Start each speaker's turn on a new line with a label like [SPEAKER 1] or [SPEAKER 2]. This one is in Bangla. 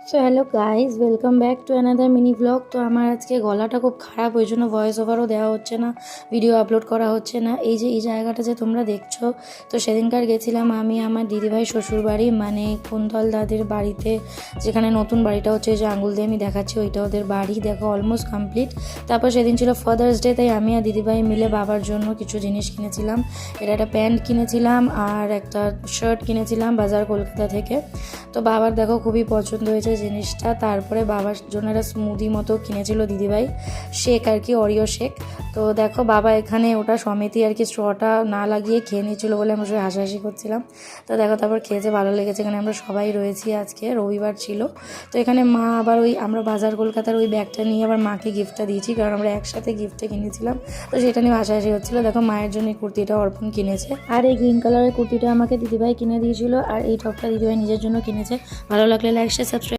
[SPEAKER 1] So hello guys, welcome back to another mini blog. তো আমার আজকে গলাটা খুব খারাপ, ওই জন্য ভয়েস ওভারও দেওয়া হচ্ছে না, ভিডিও আপলোড করা হচ্ছে না। এই জায়গাটা যে তোমরা দেখছো, তো সেদিনকার গেছিলাম আমি আমার দিদিভাই শ্বশুর বাড়ি, মানে কুন্তল দাদের বাড়িতে, যেখানে নতুন বাড়িটা হচ্ছে, যে আঙুল দিয়ে আমি দেখাচ্ছি ওইটা ওদের বাড়ি। দেখো অলমোস্ট কমপ্লিট। তারপর সেদিন ছিল ফাদার্স ডে, তাই আমি আর দিদিভাই মিলে বাবার জন্য কিছু জিনিস কিনেছিলাম। এটা একটা প্যান্ট কিনেছিলাম আর একটা শার্ট কিনেছিলাম বাজার কলকাতা থেকে। তো বাবার দেখো খুবই পছন্দ হয়েছে জিনিসটা। তারপরে বাবার জন্য একটা স্মুদি মতো কিনেছিল দিদিভাই, শেক আর কি, অরিও শেক। তো দেখো বাবা এখানে ওটা সমেতই আর কি স্ট্রটা না লাগিয়ে খেয়ে নিয়েছিল বলে আমরা সবাই হাসাহাসি করছিলাম। তো দেখো তারপর খেয়েছে, ভালো লেগেছে। এখানে আমরা সবাই রয়েছি, আজকে রবিবার ছিল। তো এখানে মা আবার ওই আমরা বাজার কলকাতার ওই ব্যাগটা নিয়ে আবার মাকে গিফটটা দিয়েছি, কারণ আমরা একসাথে গিফটটা কিনেছিলাম। তো সেটা নিয়ে হাসাহাসি হচ্ছিলো। দেখো মায়ের জন্য এই কুর্তিটা অর্পণ কিনেছে, আর এই গ্রিন কালারের কুর্তিটা আমাকে দিদিভাই কিনে দিয়েছিল, আর এই টপটা দিদিভাই নিজের জন্য কিনেছে। ভালো লাগলে লাইক শেয়ার সাবস্ক্রাইব।